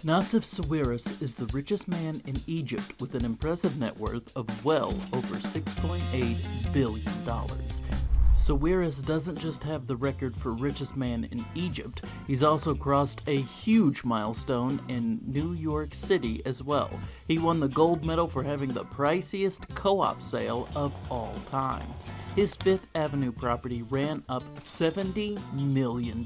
Nassef Sawiris is the richest man in Egypt with an impressive net worth of well over $6.8 billion. Sawiris doesn't just have the record for richest man in Egypt, he's also crossed a huge milestone in New York City as well. He won the gold medal for having the priciest co-op sale of all time. His Fifth Avenue property ran up $70 million.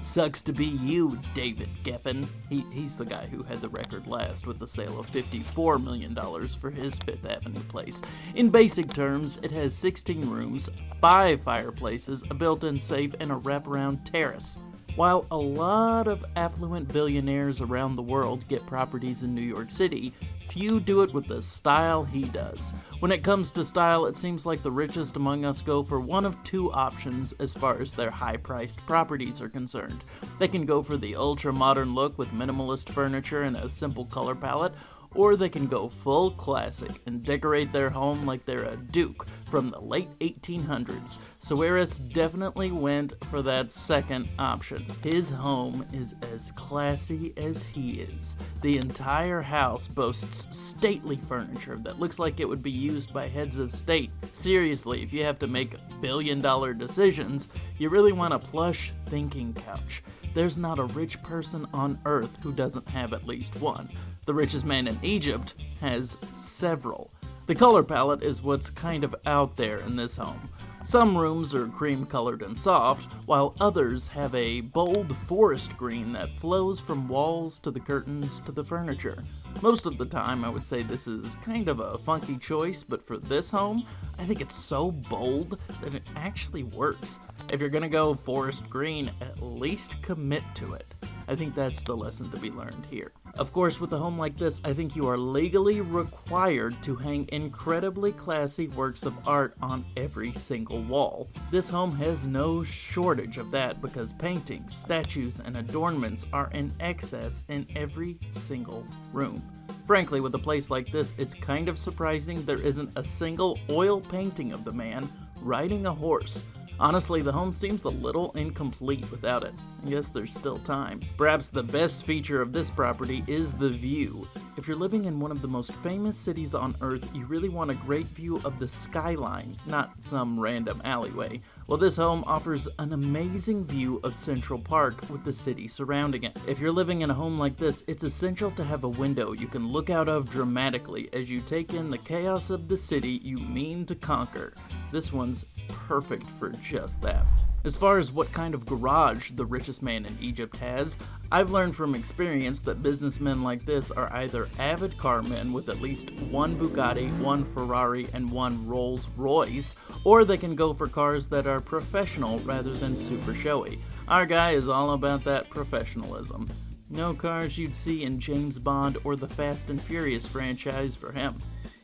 Sucks to be you, David Geffen. He's the guy who had the record last with the sale of $54 million for his Fifth Avenue place. In basic terms, it has 16 rooms, 5 fireplaces, a built-in safe, and a wraparound terrace. While a lot of affluent billionaires around the world get properties in New York City, few do it with the style he does. When it comes to style, it seems like the richest among us go for one of two options as far as their high-priced properties are concerned. They can go for the ultra-modern look with minimalist furniture and a simple color palette, or they can go full classic and decorate their home like they're a duke from the late 1800s. Sawiris definitely went for that second option. His home is as classy as he is. The entire house boasts stately furniture that looks like it would be used by heads of state. Seriously, if you have to make billion-dollar decisions, you really want a plush thinking couch. There's not a rich person on earth who doesn't have at least one. The richest man in Egypt has several. The color palette is what's kind of out there in this home. Some rooms are cream-colored and soft, while others have a bold forest green that flows from walls to the curtains to the furniture. Most of the time, I would say this is kind of a funky choice, but for this home, I think it's so bold that it actually works. If you're gonna go forest green, at least commit to it. I think that's the lesson to be learned here. Of course, with a home like this, I think you are legally required to hang incredibly classy works of art on every single wall. This home has no shortage of that because paintings, statues, and adornments are in excess in every single room. Frankly, with a place like this, it's kind of surprising there isn't a single oil painting of the man riding a horse. Honestly, the home seems a little incomplete without it. I guess there's still time. Perhaps the best feature of this property is the view. If you're living in one of the most famous cities on earth, you really want a great view of the skyline, not some random alleyway. Well, this home offers an amazing view of Central Park with the city surrounding it. If you're living in a home like this, it's essential to have a window you can look out of dramatically as you take in the chaos of the city you mean to conquer. This one's perfect for just that. As far as what kind of garage the richest man in Egypt has, I've learned from experience that businessmen like this are either avid car men with at least one Bugatti, one Ferrari, and one Rolls Royce, or they can go for cars that are professional rather than super showy. Our guy is all about that professionalism. No cars you'd see in James Bond or the Fast and Furious franchise for him.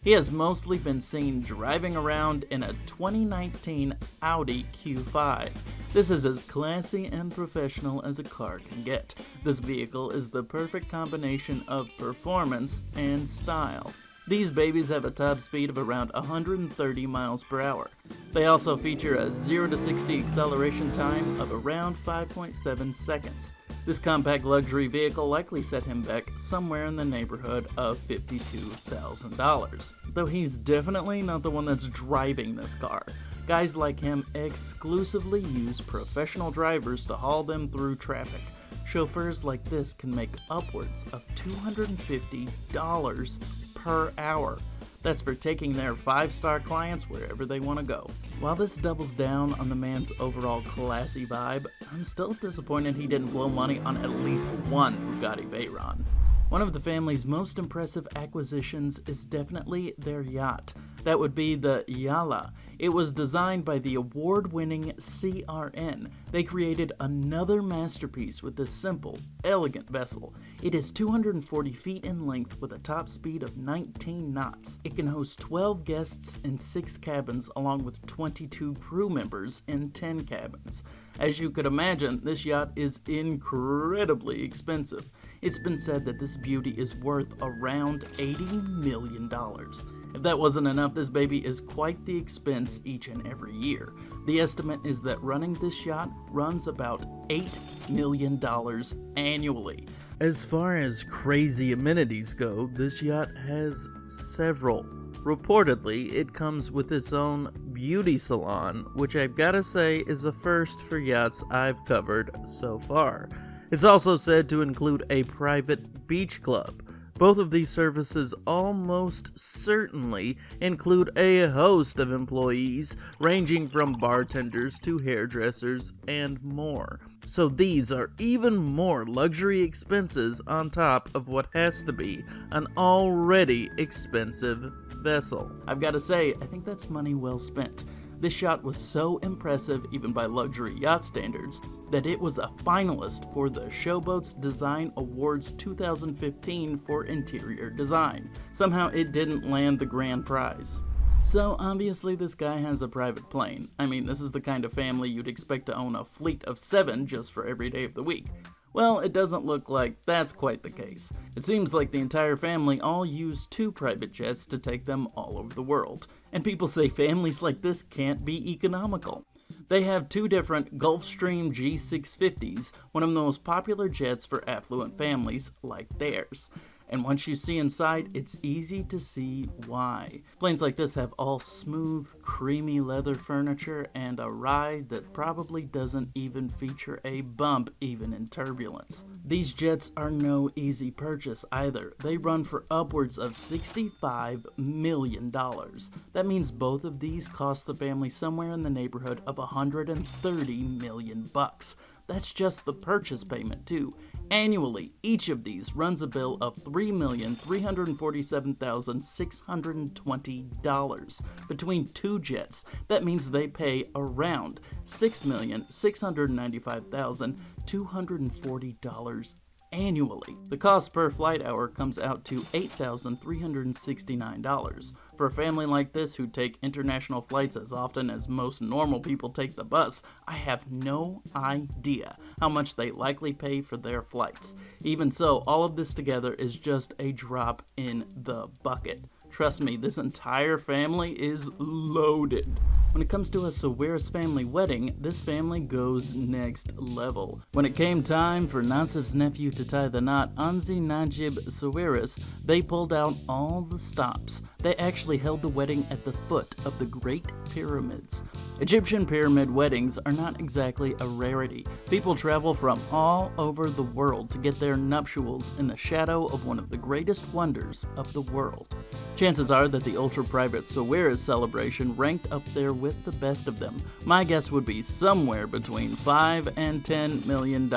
He has mostly been seen driving around in a 2019 Audi Q5. This is as classy and professional as a car can get. This vehicle is the perfect combination of performance and style. These babies have a top speed of around 130 miles per hour. They also feature a 0 to 60 acceleration time of around 5.7 seconds. This compact luxury vehicle likely set him back somewhere in the neighborhood of $52,000. Though he's definitely not the one that's driving this car. Guys like him exclusively use professional drivers to haul them through traffic. Chauffeurs like this can make upwards of $250 per hour. That's for taking their 5-star clients wherever they want to go. While this doubles down on the man's overall classy vibe, I'm still disappointed he didn't blow money on at least one Bugatti Veyron. One of the family's most impressive acquisitions is definitely their yacht. That would be the Yacht. It was designed by the award-winning CRN. They created another masterpiece with this simple, elegant vessel. It is 240 feet in length with a top speed of 19 knots. It can host 12 guests in 6 cabins along with 22 crew members in 10 cabins. As you could imagine, this yacht is incredibly expensive. It's been said that this beauty is worth around $80 million. If that wasn't enough, this baby is quite the expense each and every year. The estimate is that running this yacht runs about $8 million annually. As far as crazy amenities go, this yacht has several. Reportedly, it comes with its own beauty salon, which I've gotta say is a first for yachts I've covered so far. It's also said to include a private beach club. Both of these services almost certainly include a host of employees, ranging from bartenders to hairdressers and more. So these are even more luxury expenses on top of what has to be an already expensive vessel. I've got to say, I think that's money well spent. This yacht was so impressive, even by luxury yacht standards, that it was a finalist for the Showboats Design Awards 2015 for interior design. Somehow it didn't land the grand prize. So obviously this guy has a private plane. I mean, this is the kind of family you'd expect to own a fleet of 7 just for every day of the week. Well, it doesn't look like that's quite the case. It seems like the entire family all use 2 private jets to take them all over the world. And people say families like this can't be economical. They have 2 different Gulfstream G650s, one of the most popular jets for affluent families like theirs. And once you see inside, it's easy to see why. Planes like this have all smooth, creamy leather furniture and a ride that probably doesn't even feature a bump even in turbulence. These jets are no easy purchase either. They run for upwards of $65 million. That means both of these cost the family somewhere in the neighborhood of $130 million. That's just the purchase payment too. Annually, each of these runs a bill of $3,347,620 between 2 jets. That means they pay around $6,695,240 annually. The cost per flight hour comes out to $8,369. For a family like this who take international flights as often as most normal people take the bus, I have no idea how much they likely pay for their flights. Even so, all of this together is just a drop in the bucket. Trust me, this entire family is loaded. When it comes to a Sawiris family wedding, this family goes next level. When it came time for Nassef's nephew to tie the knot, Anzi Naguib Sawiris, they pulled out all the stops. They actually held the wedding at the foot of the Great Pyramids. Egyptian pyramid weddings are not exactly a rarity. People travel from all over the world to get their nuptials in the shadow of one of the greatest wonders of the world. Chances are that the ultra-private Sawiris celebration ranked up there with the best of them. My guess would be somewhere between $5 and $10 million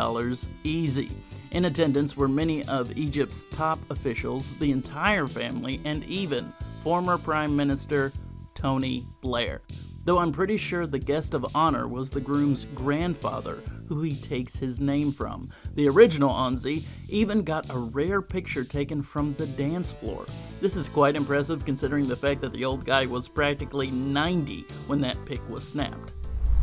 easy. In attendance were many of Egypt's top officials, the entire family, and even former Prime Minister Tony Blair. Though I'm pretty sure the guest of honor was the groom's grandfather, who he takes his name from. The original Anzi even got a rare picture taken from the dance floor. This is quite impressive considering the fact that the old guy was practically 90 when that pic was snapped.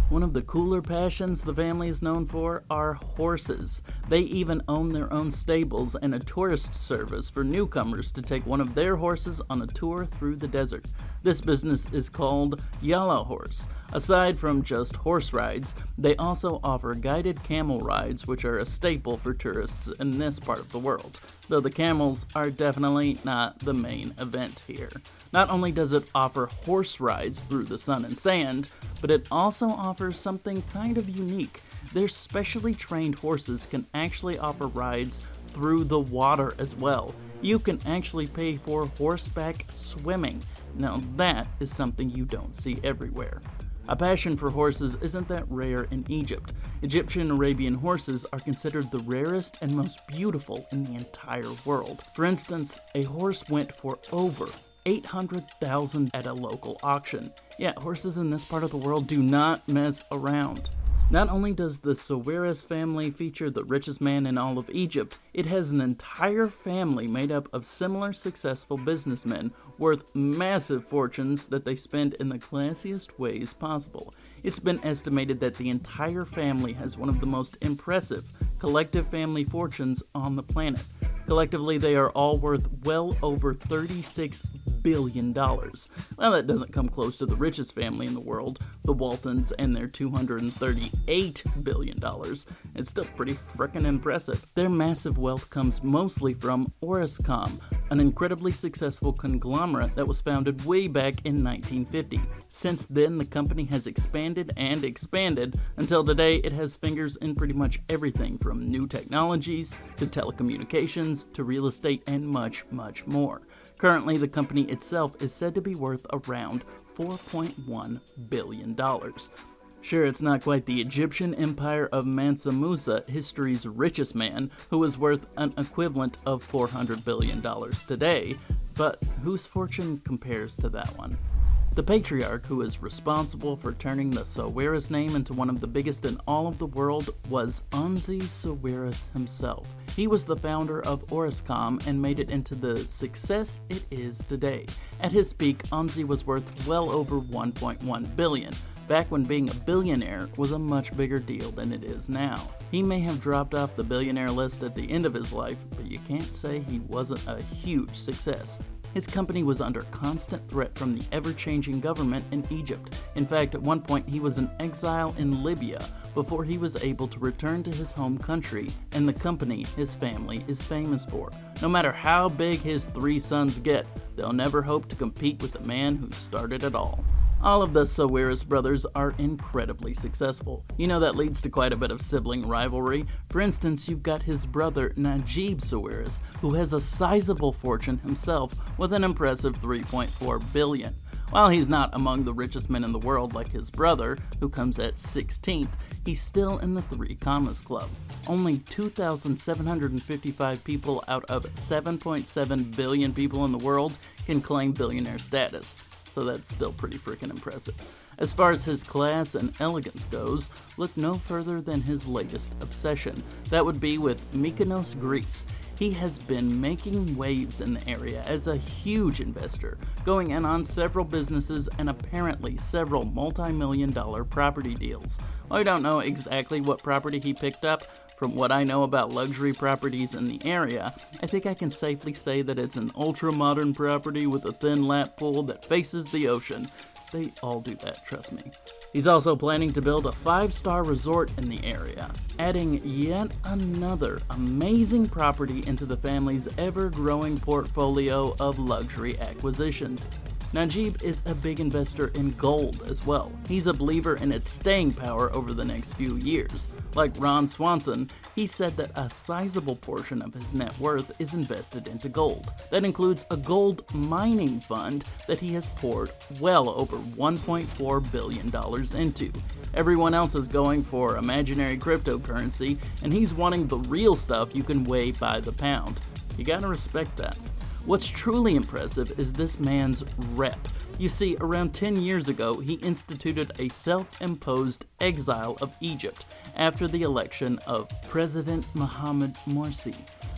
One of the cooler passions the family is known for are horses. They even own their own stables and a tourist service for newcomers to take one of their horses on a tour through the desert. This business is called Yalla Horse. Aside from just horse rides, they also offer guided camel rides, which are a staple for tourists in this part of the world, though the camels are definitely not the main event here. Not only does it offer horse rides through the sun and sand, but it also offers something kind of unique. Their specially trained horses can actually offer rides through the water as well. You can actually pay for horseback swimming. Now that is something you don't see everywhere. A passion for horses isn't that rare in Egypt. Egyptian Arabian horses are considered the rarest and most beautiful in the entire world. For instance, a horse went for over $800,000 at a local auction. Yeah, horses in this part of the world do not mess around. Not only does the Sawiris family feature the richest man in all of Egypt, it has an entire family made up of similar successful businessmen worth massive fortunes that they spend in the classiest ways possible. It's been estimated that the entire family has one of the most impressive collective family fortunes on the planet. Collectively, they are all worth well over $36 billion. Well, that doesn't come close to the richest family in the world, the Waltons and their $238 billion. It's still pretty frickin' impressive. Their massive wealth comes mostly from Orascom, an incredibly successful conglomerate that was founded way back in 1950. Since then, the company has expanded and expanded until today it has fingers in pretty much everything from new technologies to telecommunications to real estate and much, much more. Currently, the company itself is said to be worth around $4.1 billion. Sure, it's not quite the Egyptian empire of Mansa Musa, history's richest man, who is worth an equivalent of $400 billion today, but whose fortune compares to that one? The patriarch who is responsible for turning the Sawiris name into one of the biggest in all of the world was Nassef Sawiris himself. He was the founder of Orascom and made it into the success it is today. At his peak, Nassef was worth well over $1.1 billion. Back when being a billionaire was a much bigger deal than it is now. He may have dropped off the billionaire list at the end of his life, but you can't say he wasn't a huge success. His company was under constant threat from the ever-changing government in Egypt. In fact, at one point he was in exile in Libya before he was able to return to his home country and the company his family is famous for. No matter how big his 3 sons get, they'll never hope to compete with the man who started it all. All of the Sawiris brothers are incredibly successful. You know that leads to quite a bit of sibling rivalry. For instance, you've got his brother Naguib Sawiris, who has a sizable fortune himself with an impressive $3.4 billion. While he's not among the richest men in the world like his brother, who comes at 16th, he's still in the 3 commas club. Only 2,755 people out of 7.7 billion people in the world can claim billionaire status. So that's still pretty freaking impressive. As far as his class and elegance goes, look no further than his latest obsession. That would be with Mykonos, Greece. He has been making waves in the area as a huge investor, going in on several businesses and apparently several multi-million-dollar property deals. I don't know exactly what property he picked up. From what I know about luxury properties in the area, I think I can safely say that it's an ultra-modern property with a thin lap pool that faces the ocean. They all do that, trust me. He's also planning to build a 5-star resort in the area, adding yet another amazing property into the family's ever-growing portfolio of luxury acquisitions. Naguib is a big investor in gold as well. He's a believer in its staying power over the next few years. Like Ron Swanson, he said that a sizable portion of his net worth is invested into gold. That includes a gold mining fund that he has poured well over $1.4 billion into. Everyone else is going for imaginary cryptocurrency, and he's wanting the real stuff you can weigh by the pound. You gotta respect that. What's truly impressive is this man's rep. You see, around 10 years ago, he instituted a self-imposed exile of Egypt after the election of President Mohamed Morsi.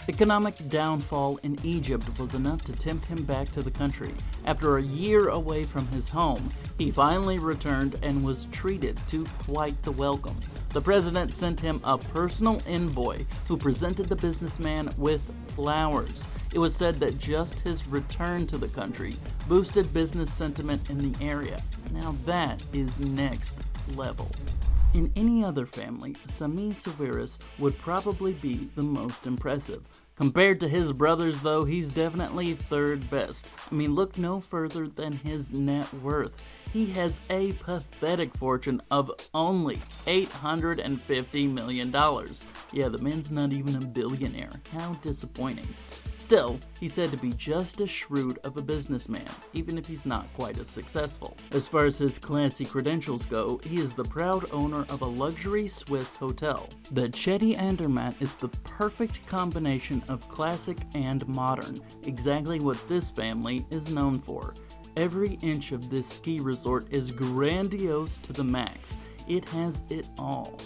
Economic downfall in Egypt was enough to tempt him back to the country. After a year away from his home, he finally returned and was treated to quite the welcome. The president sent him a personal envoy who presented the businessman with flowers. It was said that just his return to the country boosted business sentiment in the area. Now that is next level. In any other family, Samih Sawiris would probably be the most impressive. Compared to his brothers, though, he's definitely third best. I mean, look no further than his net worth. He has a pathetic fortune of only $850 million. Yeah, the man's not even a billionaire. How disappointing. Still, he's said to be just as shrewd of a businessman, even if he's not quite as successful. As far as his classy credentials go, he is the proud owner of a luxury Swiss hotel. The Chetty Andermatt is the perfect combination of classic and modern, exactly what this family is known for. Every inch of this ski resort is grandiose to the max. It has it all.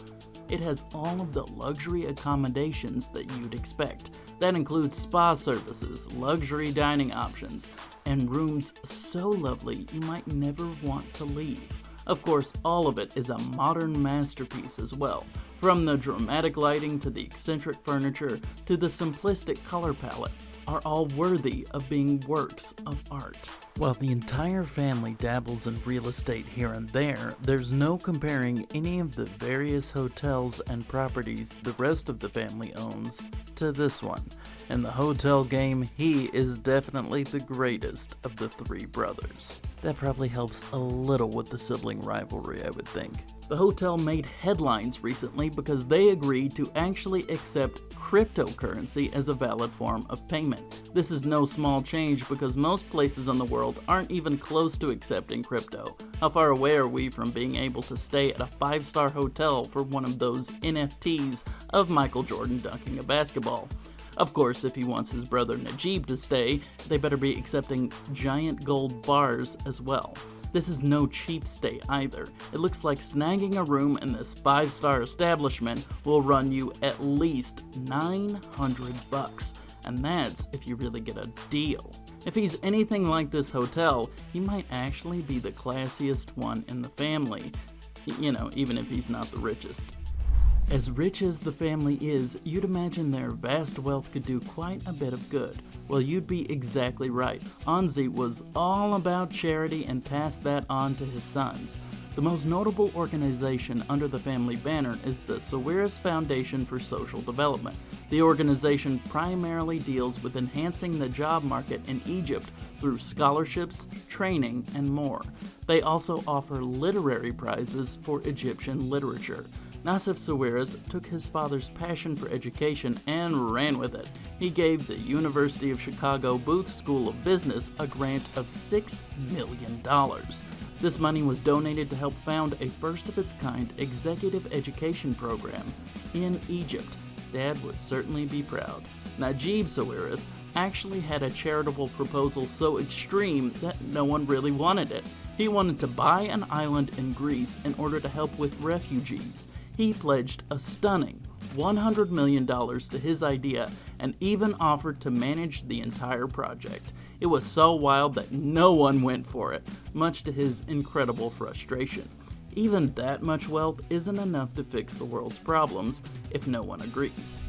It has all of the luxury accommodations that you'd expect. That includes spa services, luxury dining options, and rooms so lovely you might never want to leave. Of course, all of it is a modern masterpiece as well. From the dramatic lighting to the eccentric furniture to the simplistic color palette are all worthy of being works of art. While the entire family dabbles in real estate here and there, there's no comparing any of the various hotels and properties the rest of the family owns to this one. In the hotel game, he is definitely the greatest of the three brothers. That probably helps a little with the sibling rivalry, I would think. The hotel made headlines recently because they agreed to actually accept cryptocurrency as a valid form of payment. This is no small change because most places in the world aren't even close to accepting crypto. How far away are we from being able to stay at a 5-star hotel for one of those NFTs of Michael Jordan dunking a basketball? Of course, if he wants his brother Naguib to stay, they better be accepting giant gold bars as well. This is no cheap stay either. It looks like snagging a room in this 5-star establishment will run you at least $900, and that's if you really get a deal. If he's anything like this hotel, he might actually be the classiest one in the family, even if he's not the richest. As rich as the family is, you'd imagine their vast wealth could do quite a bit of good. Well, you'd be exactly right. Onzi was all about charity and passed that on to his sons. The most notable organization under the family banner is the Sawiris Foundation for Social Development. The organization primarily deals with enhancing the job market in Egypt through scholarships, training, and more. They also offer literary prizes for Egyptian literature. Nassef Sawiris took his father's passion for education and ran with it. He gave the University of Chicago Booth School of Business a grant of $6 million. This money was donated to help found a first-of-its-kind executive education program in Egypt. Dad would certainly be proud. Naguib Sawiris actually had a charitable proposal so extreme that no one really wanted it. He wanted to buy an island in Greece in order to help with refugees. He pledged a stunning $100 million to his idea and even offered to manage the entire project. It was so wild that no one went for it, much to his incredible frustration. Even that much wealth isn't enough to fix the world's problems if no one agrees.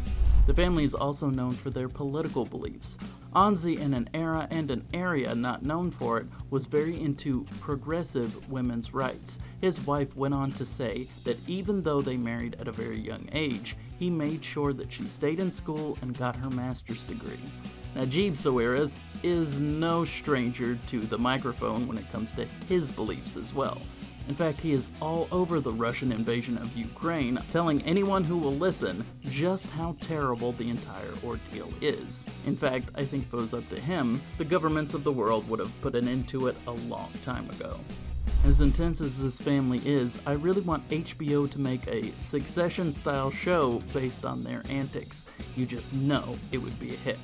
The family is also known for their political beliefs. Onzi, in an era and an area not known for it, was very into progressive women's rights. His wife went on to say that even though they married at a very young age, he made sure that she stayed in school and got her master's degree. Naguib Sawiris is no stranger to the microphone when it comes to his beliefs as well. In fact, he is all over the Russian invasion of Ukraine, telling anyone who will listen just how terrible the entire ordeal is. In fact, I think if it was up to him, the governments of the world would have put an end to it a long time ago. As intense as this family is, I really want HBO to make a Succession-style show based on their antics. You just know it would be a hit.